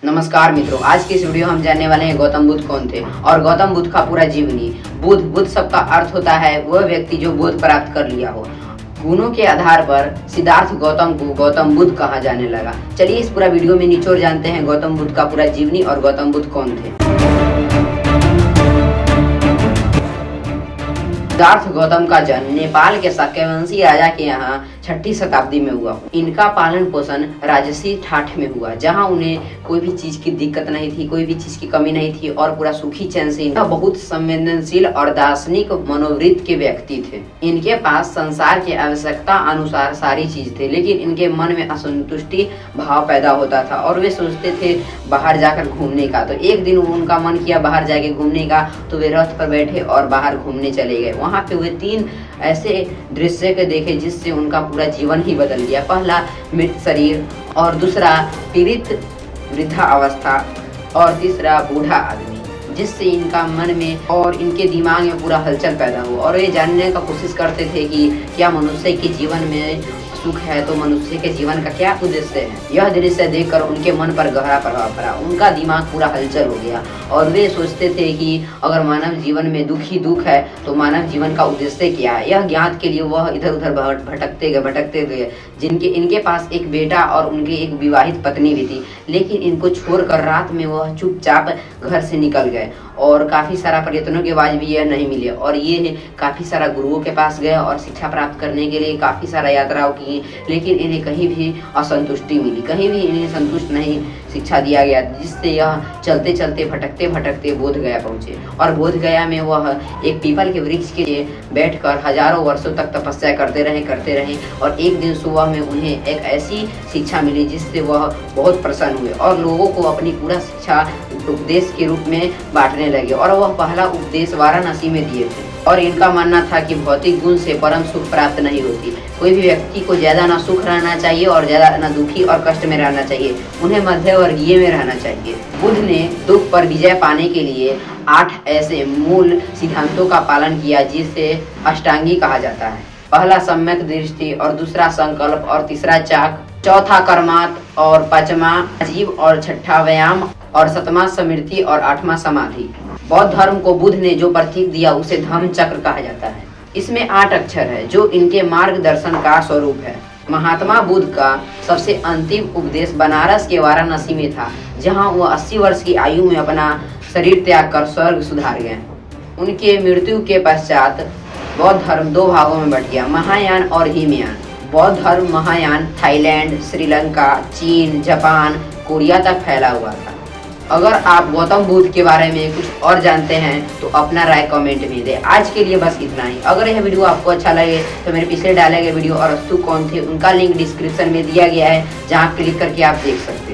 नमस्कार मित्रों, आज की इस वीडियो हम जानने वाले हैं गौतम बुद्ध कौन थे और गौतम बुद्ध का पूरा जीवनी। बुद्ध शब्द का अर्थ होता है वह व्यक्ति जो बोध प्राप्त कर लिया हो। गुणों के आधार पर सिद्धार्थ गौतम को गौतम बुद्ध कहा जाने लगा। चलिए इस पूरा वीडियो में निचोड़ जानते हैं गौतम बुद्ध का पूरा जीवनी और गौतम बुद्ध कौन थे। सिद्धार्थ गौतम का जन्म नेपाल के शाक्यवंशी राजा के यहाँ 6ठी शताब्दी में हुआ। इनका पालन पोषण राजसी ठाठ में हुआ, जहाँ उन्हें कोई भी चीज की दिक्कत नहीं थी, कोई भी चीज की कमी नहीं थी और पूरा सुखी चैन से। इनका बहुत संवेदनशील और दार्शनिक मनोवृत्त के व्यक्ति थे। इनके पास संसार की आवश्यकता अनुसार सारी चीज थे, लेकिन इनके मन में असंतुष्टि भाव पैदा होता था और वे सोचते थे बाहर जाकर घूमने का। तो एक दिन उनका मन किया बाहर जाके घूमने का, तो वे रथ पर बैठे और बाहर घूमने चले गए। वहां पे वे 3 ऐसे दृश्य के देखे जिससे उनका पूरा जीवन ही बदल गया। पहला मृत शरीर, और दूसरा पीड़ित वृद्धा अवस्था, और तीसरा बूढ़ा आदमी, जिससे इनका मन में और इनके दिमाग में पूरा हलचल पैदा हुआ और ये जानने का कोशिश करते थे कि क्या मनुष्य के जीवन में सुख है, तो मनुष्य के जीवन का क्या उद्देश्य है। यह दृश्य देखकर उनके मन पर गहरा प्रभाव पड़ा। उनका दिमाग पूरा हलचल हो गया और वे सोचते थे कि अगर मानव जीवन में दुख ही दुख है तो मानव जीवन का उद्देश्य क्या है। यह ज्ञात के लिए वह इधर उधर भटकते गए। इनके पास एक बेटा और उनकी एक विवाहित पत्नी भी थी, लेकिन इनको छोड़कर रात में वह चुपचाप घर से निकल गए और काफी सारा प्रयत्नों के बाद भी यह नहीं मिले और ये काफी सारा गुरुओं के पास गए और शिक्षा प्राप्त करने के लिए काफी सारा यात्राओं की, लेकिन इन्हें कहीं भी असंतुष्टि मिली, कहीं भी इन्हें संतुष्ट नहीं शिक्षा दिया गया, जिससे यह चलते चलते भटकते बोध गया पहुंचे। और बोध गया में वह एक पीपल के वृक्ष के लिए बैठकर हजारों वर्षों तक तपस्या करते रहे और एक दिन सुबह में उन्हें एक ऐसी शिक्षा मिली जिससे वह बहुत प्रसन्न हुए और लोगों को अपनी पूरा शिक्षा उपदेश के रूप में बांटने लगे। और वह पहला उपदेश वाराणसी में दिए थे और इनका मानना था कि भौतिक गुण से परम सुख प्राप्त नहीं होती। कोई भी व्यक्ति को ज्यादा ना सुख रहना चाहिए और ज्यादा ना दुखी और कष्ट में रहना चाहिए, उन्हें मध्यवर्गीय में रहना चाहिए। बुद्ध ने दुख पर विजय पाने के लिए 8 ऐसे मूल सिद्धांतों का पालन किया जिसे अष्टांगी कहा जाता है। पहला सम्यक दृष्टि, और दूसरा संकल्प, और तीसरा चाक, चौथा कर्मात, और 5वां अजीब, और 6ठा व्यायाम, और 7वां स्मृति, और 8वां समाधि। बौद्ध धर्म को बुद्ध ने जो प्रतीक दिया उसे धम्म चक्र कहा जाता है। इसमें 8 अक्षर है जो इनके मार्गदर्शन का स्वरूप है। महात्मा बुद्ध का सबसे अंतिम उपदेश बनारस के वाराणसी में था, जहां वो 80 वर्ष की आयु में अपना शरीर त्याग कर स्वर्ग सुधार गए। उनके मृत्यु के पश्चात बौद्ध धर्म 2 भागों में बट गया, महायान और हीनयान। बौद्ध धर्म महायान थाईलैंड, श्रीलंका, चीन, जापान, कोरिया तक फैला हुआ था। अगर आप गौतम बुद्ध के बारे में कुछ और जानते हैं तो अपना राय कमेंट में दें। आज के लिए बस इतना ही। अगर यह वीडियो आपको अच्छा लगे तो मेरे पिछले डाले गए वीडियो और अस्तु कौन थे उनका लिंक डिस्क्रिप्शन में दिया गया है, जहां क्लिक करके आप देख सकते हैं।